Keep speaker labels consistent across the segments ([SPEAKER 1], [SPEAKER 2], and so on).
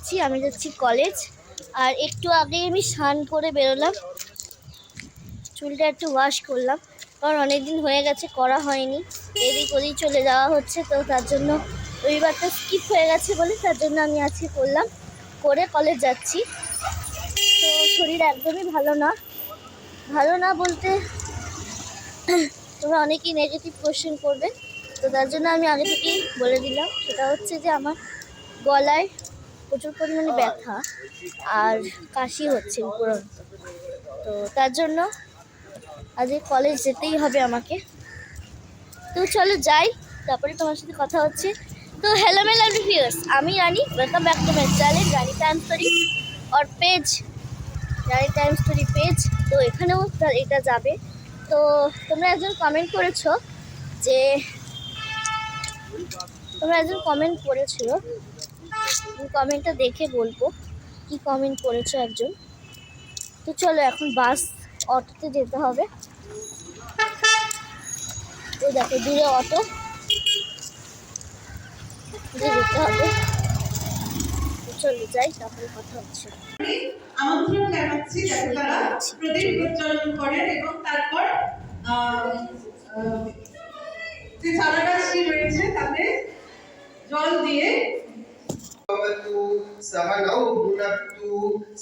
[SPEAKER 1] যাচ্ছি, আমি যাচ্ছি কলেজ। আর একটু আগে আমি স্নান করে বেরোলাম, চুলটা একটু ওয়াশ করলাম, কারণ অনেকদিন হয়ে গেছে করা হয়নি। এদিক ওদিক চলে যাওয়া হচ্ছে, তো তার জন্য রবিবারটা স্কিপ হয়ে গেছে বলে তার জন্য আমি আজকে করলাম, করে কলেজ যাচ্ছি। তো শরীর একদমই ভালো না বলতে তোমরা অনেকেই নেগেটিভ কোয়েশ্চেন করবে, তো তার জন্য আমি আগে থেকেই বলে দিলাম। সেটা হচ্ছে যে আমার গলায় প্রচুর পরিমাণে ব্যথা আর কাশি হচ্ছে উপরন্ত, তো তার জন্য আজকে কলেজ যেতেই হবে আমাকে। তো চলো যাই, তারপরে তোমার সাথে কথা হচ্ছে। তো হ্যালো মাই লাভলি ভিউয়ার্স, আমি Rani, welcome back to my channel Rani time story আর page, Rani time story page. তো এখানেও এটা যাবে। তো তোমরা একজন কমেন্ট করেছো যে কমেন্টটা দেখে বলবো কি কমেন্ট করেছো একজন। তো চলো এখন বাস অটোতে যেতে হবে। তো দেখো দূরে অটো, যেতে হবে। চলে যাই, তারপরে কথা হচ্ছে।
[SPEAKER 2] আমন্ত্রণ জানাচ্ছি যাতে তারা প্রদীপ প্রজ্বলন করেন এবং তারপর যে চারা গাছটি রয়েছে তাতে জল দিয়ে
[SPEAKER 3] सहनौ भुनक्तु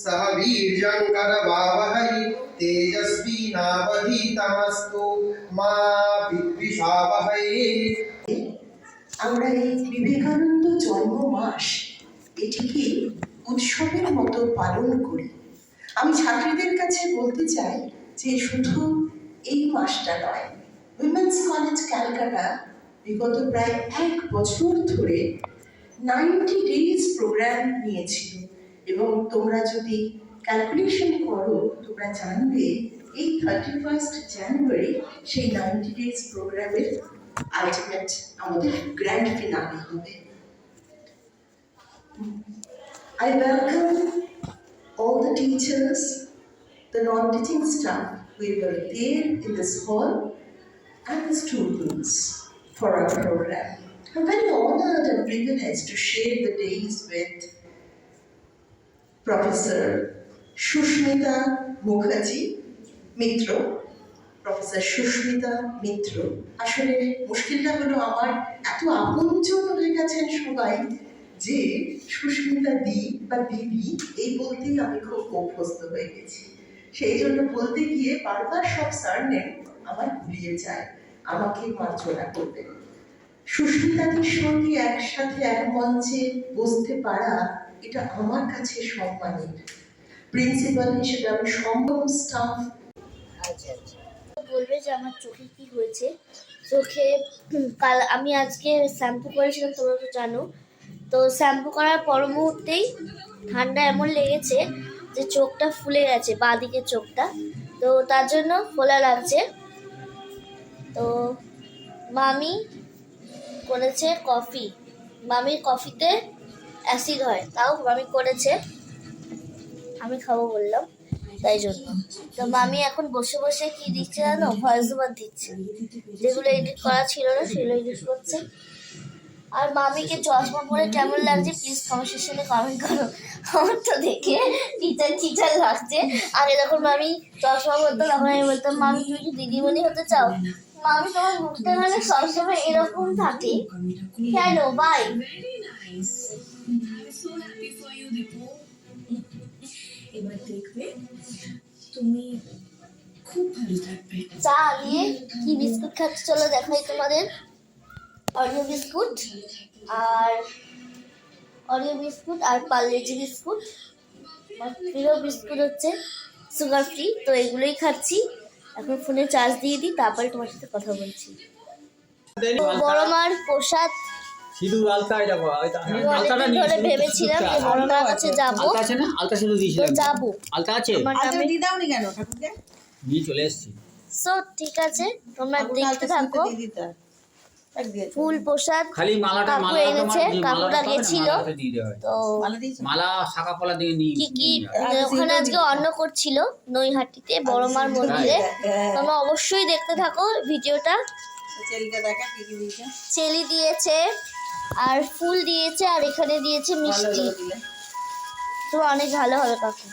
[SPEAKER 3] सह वीर्यं करवावहै तेजस्विनावधीतमस्तु मा विद्विषावहै।
[SPEAKER 4] আমরা এই বিবেকানন্দ জন্ম মাস এটিকে উৎসবের মতো পালন করি। আমি ছাত্রীদের কাছে বলতে চাই যে শুধু এই মাসটা নয়, উইমেন্স কলেজ ক্যালকাটা বিগত প্রায় 1 বছর ধরে 90 ডেজ প্রোগ্রাম নিয়েছিল, এবং তোমরা যদি ক্যালকুলেশন করো তোমরা জানবে এই 31 জানুয়ারি সেই 90 ডেজ প্রোগ্রামের আলটিমেট আমাদের গ্র্যান্ড ফিনালে হবে। I welcome all the teachers, the non-teaching staff who were there in this hall, and the students for our program. I'm very honored and privileged to share the days with Professor Shushmita Mukherjee Mitro. Professor Sushmita Mitra. আসলে মুশকিলটা হলো আমার এত আপনজন হয়ে গেছেন সবাই যে সুস্মিতা দি বা দিদি এই বলতেই আমি খুব অভ্যস্ত হয়ে গেছি। সেই জন্য বলতে গিয়ে বারবার সব সারনেম আমার ভুলিয়ে যায়, আমাকে মার্জনা করবেন। সুস্মিতাদের সঙ্গে একসাথে এক মঞ্চে বসতে পারা এটা আমার কাছে সম্মানের। প্রিন্সিপাল হিসেবে আমি সম্ভব স্টাফ।
[SPEAKER 1] আচ্ছা বলবে যে আমার চোখে কি হয়েছে। চোখে কাল আমি আজকে শ্যাম্পু করেছিলাম, তোমরা তো জানো। তো শ্যাম্পু করার পর মুহূর্তেই ঠান্ডা এমন লেগেছে যে চোখটা ফুলে গেছে, বাঁ দিকের চোখটা, তো তার জন্য ফোলা লাগছে। তো মামি করেছে কফি, মামির কফিতে অ্যাসিড হয়, তাও মামি করেছে, আমি খাবো বললাম তাই জন্য। তো মামি এখন বসে বসে কি দিচ্ছে জানো, ভয়েস ওভার দিচ্ছে, যেগুলো এডিট করা ছিল না সেগুলো এডিট করছে। আর মামিকে চশমা পরে কেমন লাগছে প্লিজ কমেন্ট সেকশনে কমেন্ট করো। আমার তো দেখে টিচার লাগছে। আগে যখন মামি চশমা পরতো তখন আমি বলতাম মামি তুমি কি দিদিমণি হতে চাও? মামি তোমার মুখটা মানে সবসময় এরকম থাকে কেন? বাই।
[SPEAKER 5] এবার দেখবে তুমি খুব ভালো থাকবে।
[SPEAKER 1] চা নিয়ে কি বিস্কুট খাচ্ছি চলো দেখাই তোমাদের। অরিও বিস্কুট আর পার্লেজি বিস্কুট। আমার প্রিয় বিস্কুট হচ্ছে সুগার ফ্রি, তো এগুলোই খাচ্ছি। এখন ফোনে চার্জ দিয়ে দিই, তারপরে তোমার সাথে কথা বলছি। বড় মার প্রসাদ
[SPEAKER 6] সিঁদুর আলতা, এটা
[SPEAKER 1] আলতাটা ধরে ভেবেছিলাম যে বড় মার কাছে যাবো,
[SPEAKER 6] আলতা আছে না, আলতা সিঁদুর দিয়েছিলাম,
[SPEAKER 1] যাবো।
[SPEAKER 6] আলতা আছে,
[SPEAKER 2] আলতা দিয়ে দাওনি কেন ঠাকুরকে?
[SPEAKER 6] নিয়ে চলে এসেছি।
[SPEAKER 1] সো ঠিক আছে, তোমরা দেখতে থাকো। ফুল প্রসাদ
[SPEAKER 6] খালি মালাটা,
[SPEAKER 1] কাকু এনেছে, কাকুরা গেছিল, তো
[SPEAKER 6] মালা শাখা পলা দিয়ে নিয়ে
[SPEAKER 1] কি ওখানে আজকে অন্ন করছিল নৈহাটিতে বড় মার মন্দিরে। তোমরা অবশ্যই দেখতে থাকো ভিডিওটা। চেলি দিয়েছে আর ফুল দিয়েছে, আর এখানে দিয়েছে মিষ্টি। তো অনেক ভালো হবে কাকু।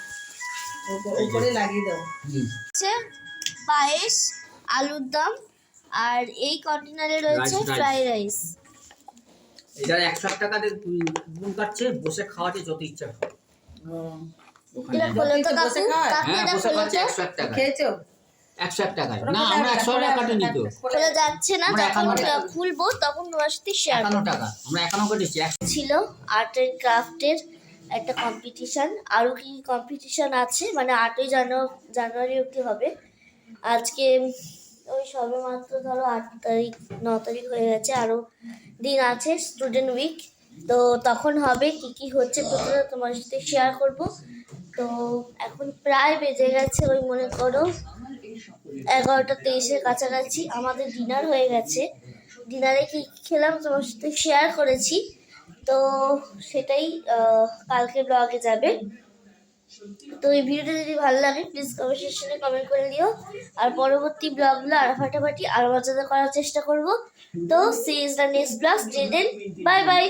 [SPEAKER 4] উপরে লাগিয়ে দাও।
[SPEAKER 1] হচ্ছে পায়েস, আলুর দম, আর এই কন্টেনারে রয়েছে
[SPEAKER 6] Rice.
[SPEAKER 1] Fried rice.
[SPEAKER 6] এটা 100 টাকা দিয়ে কুপন কাটছে, বসে খাওয়াতে যত ইচ্ছা খাও। ওখানে
[SPEAKER 1] এটা খোলো তো কাকু,
[SPEAKER 4] বসে খাওয়ায়?
[SPEAKER 1] কাকু
[SPEAKER 6] হ্যাঁ,
[SPEAKER 1] এটা
[SPEAKER 6] বসে
[SPEAKER 1] খোলো
[SPEAKER 6] খাচ্ছে
[SPEAKER 1] তো।
[SPEAKER 6] 101 টাকা।
[SPEAKER 4] খেয়েছো?
[SPEAKER 6] 101 টাকায়। না, আমরা 100 টাকা কাটিনি তো।
[SPEAKER 1] খোলা যাচ্ছে না,
[SPEAKER 6] আমরা
[SPEAKER 1] যখন
[SPEAKER 6] 51 টাকা।
[SPEAKER 1] খুলবো তখন তোমার সাথে শেয়ার
[SPEAKER 6] 51 টাকা। আমরা 51 কেটেছি।
[SPEAKER 1] ছিল আর্ট অ্যান্ড ক্রাফটের একটা কম্পিটিশন। আরও কি কম্পিটিশন আছে, মানে 8ই জানুয়ারি অবধি হবে। আজকে ওই সবে মাত্র ধরো 8 তারিখ 9 তারিখ হয়ে গেছে, আরও দিন আছে স্টুডেন্ট উইক। তো তখন হবে কি কি হচ্ছে প্রথমে তোমার সাথে শেয়ার করব। তো এখন প্রায় বেজে গেছে ওই মনে করো 11:23-এর কাছাকাছি। আমাদের ডিনার হয়ে গেছে। ডিনারে কি কি খেলাম তোমার সাথে শেয়ার করেছি, তো সেটাই কালকে ব্লগে যাবে। তো এই ভিডিওটা যদি ভালো লাগে প্লিজ কমেন্ট সেকশনে কমেন্ট করে দিও। আর পরবর্তী ব্লগগুলো আরো ফাটাফাটি আরো মজাদার করার চেষ্টা করব। তো see is the next blog. Till then bye by.